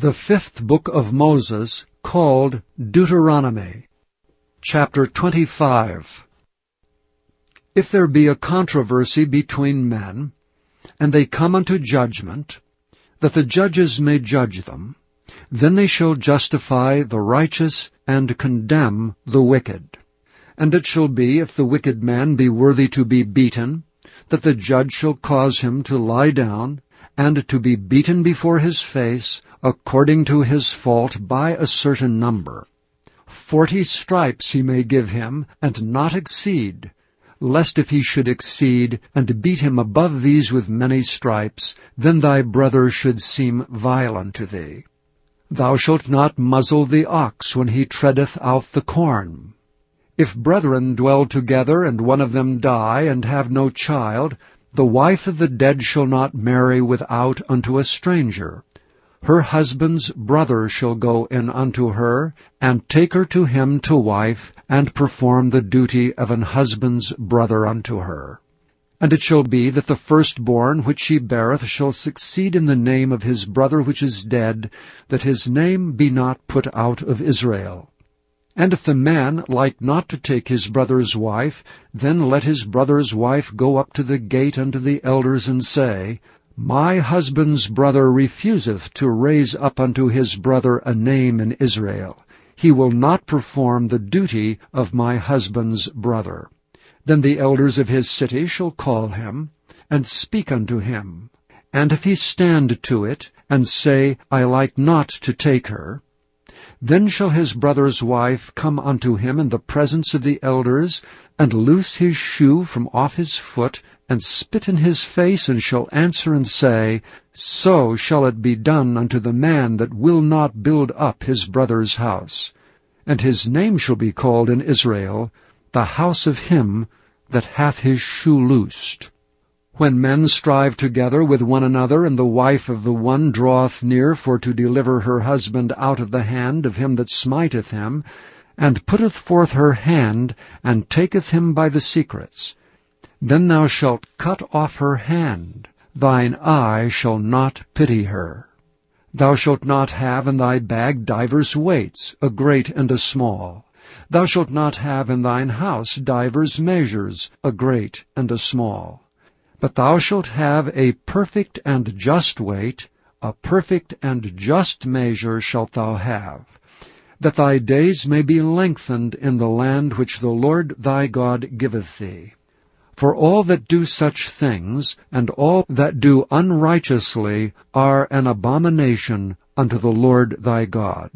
The fifth book of Moses, called Deuteronomy, Chapter 25. If there be a controversy between men, and they come unto judgment, that the judges may judge them, then they shall justify the righteous and condemn the wicked. And it shall be, if the wicked man be worthy to be beaten, that the judge shall cause him to lie down, and to be beaten before his face, according to his fault, by a certain number. 40 stripes he may give him, and not exceed, lest if he should exceed, and beat him above these with many stripes, then thy brother should seem vile unto thee. Thou shalt not muzzle the ox when he treadeth out the corn. If brethren dwell together, and one of them die, and have no child, the wife of the dead shall not marry without unto a stranger. Her husband's brother shall go in unto her, and take her to him to wife, and perform the duty of an husband's brother unto her. And it shall be that the firstborn which she beareth shall succeed in the name of his brother which is dead, that his name be not put out of Israel. And if the man like not to take his brother's wife, then let his brother's wife go up to the gate unto the elders, and say, My husband's brother refuseth to raise up unto his brother a name in Israel. He will not perform the duty of my husband's brother. Then the elders of his city shall call him, and speak unto him. And if he stand to it, and say, I like not to take her, then shall his brother's wife come unto him in the presence of the elders, and loose his shoe from off his foot, and spit in his face, and shall answer and say, So shall it be done unto the man that will not build up his brother's house. And his name shall be called in Israel, the house of him that hath his shoe loosed. When men strive together with one another, and the wife of the one draweth near for to deliver her husband out of the hand of him that smiteth him, and putteth forth her hand, and taketh him by the secrets, then thou shalt cut off her hand. Thine eye shall not pity her. Thou shalt not have in thy bag divers weights, a great and a small. Thou shalt not have in thine house divers measures, a great and a small. But thou shalt have a perfect and just weight, a perfect and just measure shalt thou have, that thy days may be lengthened in the land which the Lord thy God giveth thee. For all that do such things, and all that do unrighteously, are an abomination unto the Lord thy God.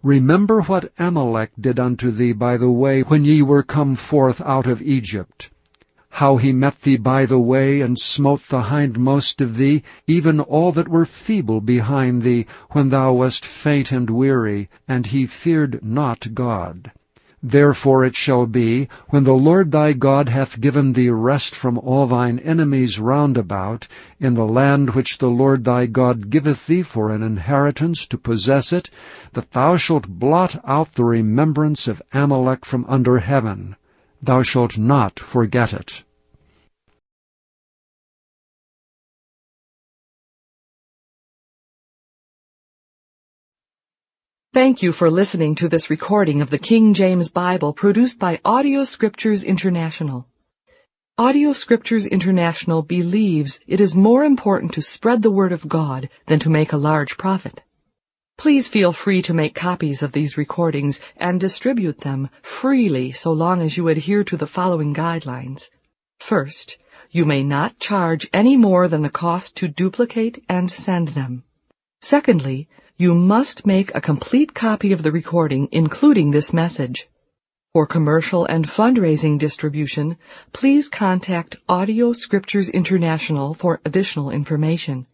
Remember what Amalek did unto thee by the way when ye were come forth out of Egypt, how he met thee by the way, and smote the hindmost of thee, even all that were feeble behind thee, when thou wast faint and weary, and he feared not God. Therefore it shall be, when the Lord thy God hath given thee rest from all thine enemies round about, in the land which the Lord thy God giveth thee for an inheritance to possess it, that thou shalt blot out the remembrance of Amalek from under heaven. Thou shalt not forget it. Thank you for listening to this recording of the King James Bible produced by Audio Scriptures International. Audio Scriptures International believes it is more important to spread the Word of God than to make a large profit. Please feel free to make copies of these recordings and distribute them freely so long as you adhere to the following guidelines. First, you may not charge any more than the cost to duplicate and send them. Secondly, you must make a complete copy of the recording, including this message. For commercial and fundraising distribution, please contact Audio Scriptures International for additional information.